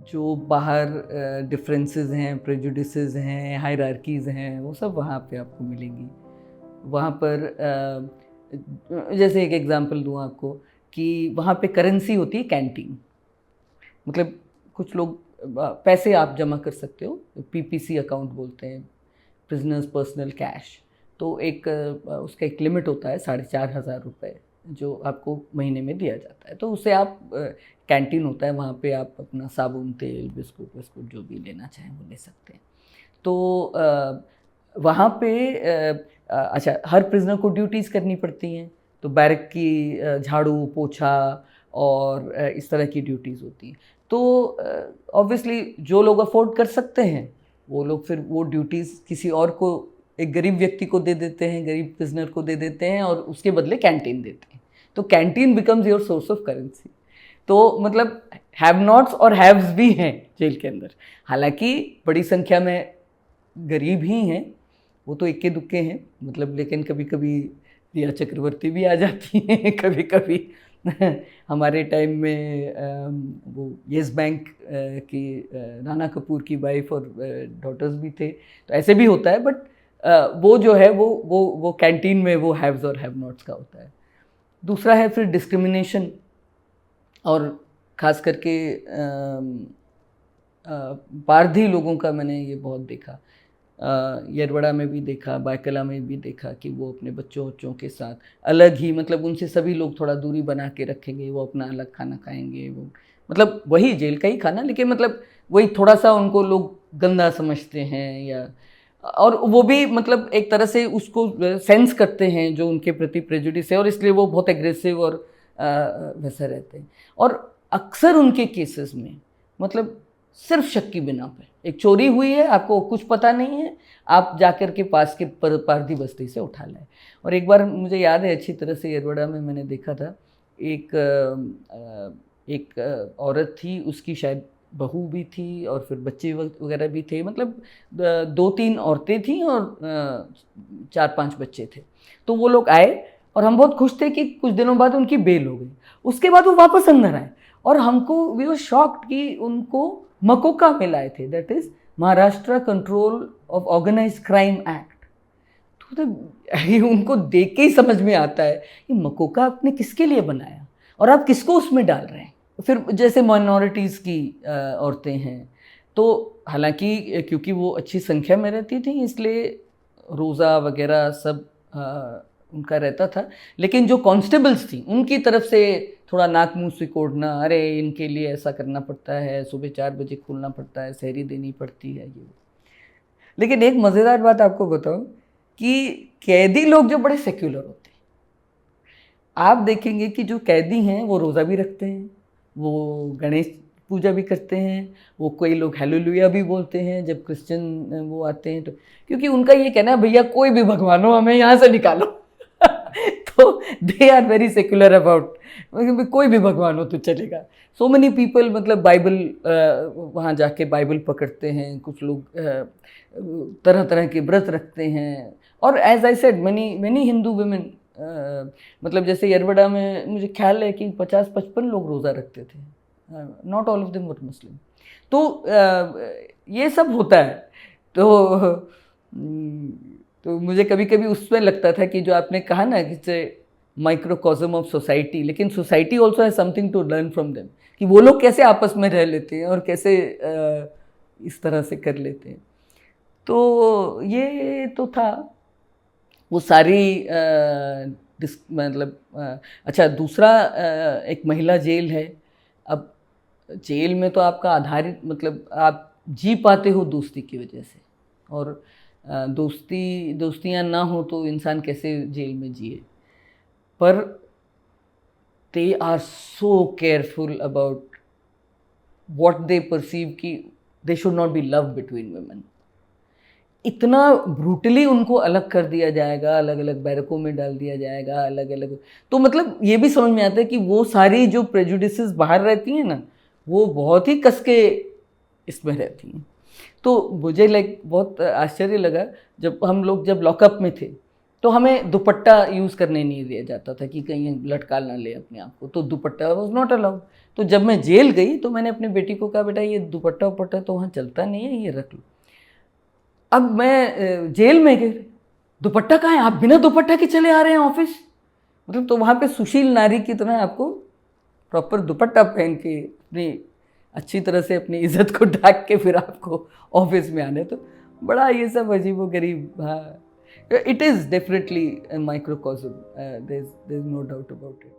जो बाहर डिफरेंसेस हैं, प्रेजुडिसेस हैं, हायरार्कीज़ हैं, वो सब वहाँ पे आपको मिलेंगी। वहाँ पर जैसे एक एग्जांपल दूँ आपको कि वहाँ पे करेंसी होती है कैंटीन। मतलब कुछ लोग पैसे आप जमा कर सकते हो, पीपीसी अकाउंट बोलते हैं, प्रिजनर्स पर्सनल कैश। तो एक उसका एक लिमिट होता है 4,500 रुपये जो आपको महीने में दिया जाता है। तो उससे आप कैंटीन होता है, वहाँ पे आप अपना साबुन, तेल, बिस्कुट विस्कुट जो भी लेना चाहें वो ले सकते हैं। तो वहाँ पे अच्छा, हर प्रिजनर को ड्यूटीज़ करनी पड़ती हैं। तो बैरक की झाड़ू पोछा और इस तरह की ड्यूटीज़ होती हैं। तो ऑब्वियसली जो लोग अफोर्ड कर सकते हैं वो लोग फिर वो ड्यूटीज़ किसी और को, एक गरीब व्यक्ति को दे देते हैं, गरीब प्रिजनर को दे देते हैं और उसके बदले कैंटीन देते हैं। तो canteen becomes your source of currency. तो मतलब हैव नॉट्स और हैव्स भी हैं जेल के अंदर। हालांकि बड़ी संख्या में गरीब ही हैं, वो तो इक्के दुक्के हैं मतलब, लेकिन कभी कभी रिया चक्रवर्ती भी आ जाती हैं कभी कभी हमारे टाइम में वो येस बैंक की राणा कपूर की वाइफ और डॉटर्स भी थे, तो ऐसे भी होता है। बट वो जो है वो कैंटीन में वो हैव्स और हैव नॉट्स का होता है। दूसरा है फिर डिस्क्रिमिनेशन, और ख़ास करके पारधी लोगों का मैंने ये बहुत देखा। येरवड़ा में भी देखा, बायकला में भी देखा कि वो अपने बच्चों के साथ अलग ही, मतलब उनसे सभी लोग थोड़ा दूरी बना के रखेंगे, वो अपना अलग खाना खाएंगे, वो मतलब वही जेल का ही खाना, लेकिन मतलब वही थोड़ा सा उनको लोग गंदा समझते हैं, या और वो भी मतलब एक तरह से उसको सेंस करते हैं जो उनके प्रति प्रेजुडिस है, और इसलिए वो बहुत एग्रेसिव और वैसा रहते हैं। और अक्सर उनके केसेस में मतलब सिर्फ शक की बिना पे, एक चोरी हुई है, आपको कुछ पता नहीं है, आप जाकर के पास के पारधी बस्ती से उठा लाए। और एक बार मुझे याद है अच्छी तरह से, येरवड़ा में मैंने देखा था, एक औरत थी, उसकी शायद बहू भी थी और फिर बच्चे वगैरह भी थे, मतलब 2-3 औरतें थीं और 4-5 बच्चे थे। तो वो लोग आए और हम बहुत खुश थे कि कुछ दिनों बाद उनकी बेल हो गई। उसके बाद वो वापस अंदर आए और हमको वी वर शॉक्ड कि उनको मकोका में लाए थे, that is Maharashtra control of organised crime act. तो उनको देख के ही समझ में आता है कि मकोका आपने किसके लिए बनाया और आप किसको उसमें डाल रहे हैं। फिर जैसे माइनॉरिटीज़ की औरतें हैं, तो हालांकि क्योंकि वो अच्छी संख्या में रहती थी इसलिए रोज़ा वगैरह सब उनका रहता था, लेकिन जो कांस्टेबल्स थी उनकी तरफ से थोड़ा नाक मुंह सिकोड़ना, अरे इनके लिए ऐसा करना पड़ता है, सुबह 4 बजे खोलना पड़ता है, सहरी देनी पड़ती है ये। लेकिन एक मज़ेदार बात आपको बताऊं कि कैदी लोग जो बड़े सेक्युलर होते हैं, आप देखेंगे कि जो कैदी हैं वो रोज़ा भी रखते हैं, वो गणेश पूजा भी करते हैं, वो कोई लोग हालेलुया भी बोलते हैं जब क्रिश्चियन वो आते हैं, तो क्योंकि उनका ये कहना है भैया कोई भी भगवान हो, हमें यहाँ से निकालो तो they are very secular about, कोई भी भगवान हो तो चलेगा। सो मेनी पीपल मतलब बाइबल वहाँ जाके बाइबल पकड़ते हैं, कुछ लोग तरह तरह के व्रत रखते हैं। और as I said many Hindu women, मतलब जैसे येरवड़ा में मुझे ख्याल है कि 50-55 लोग रोज़ा रखते थे, not all of them were Muslim. तो ये सब होता है। तो मुझे कभी कभी उसमें लगता था कि जो आपने कहा ना कि माइक्रोकॉज्म ऑफ सोसाइटी, लेकिन society also has something to learn from them, कि वो लोग कैसे आपस में रह लेते हैं और कैसे इस तरह से कर लेते हैं। तो ये तो था वो सारी मतलब अच्छा, दूसरा एक महिला जेल है। अब जेल में तो आपका आधारित मतलब आप जी पाते हो दोस्ती की वजह से, और दोस्तियां ना हो तो इंसान कैसे जेल में जिए। पर they are so careful about what they perceive कि they should not be love between women. इतना ब्रूटली उनको अलग कर दिया जाएगा, अलग अलग बैरकों में डाल दिया जाएगा, अलग अलग। तो मतलब ये भी समझ में आता है कि वो सारी जो प्रेजुडिसेस बाहर रहती हैं ना, वो बहुत ही कस के इसमें रहती हैं। तो मुझे बहुत आश्चर्य लगा जब हम लोग जब लॉकअप में थे, तो हमें दुपट्टा यूज़ करने नहीं दिया जाता था कि कहीं लटका ना ले अपने आप को, तो दुपट्टा वॉज नॉट अलाउड। तो जब मैं जेल गई तो मैंने अपनी बेटी को कहा, बेटा ये दुपट्टा उपट्टा तो वहाँ चलता नहीं है, ये रख लो। अब मैं जेल में गई, दुपट्टा कहाँ है, आप बिना दुपट्टा के चले आ रहे हैं ऑफिस, मतलब तो वहाँ पे सुशील नारी की तरह आपको प्रॉपर दुपट्टा पहन के अपनी अच्छी तरह से अपनी इज्जत को ढाक के फिर आपको ऑफिस में आने, तो बड़ा ये सब अजीबो गरीब। हाँ, it is definitely a microcosm. There's no doubt about it.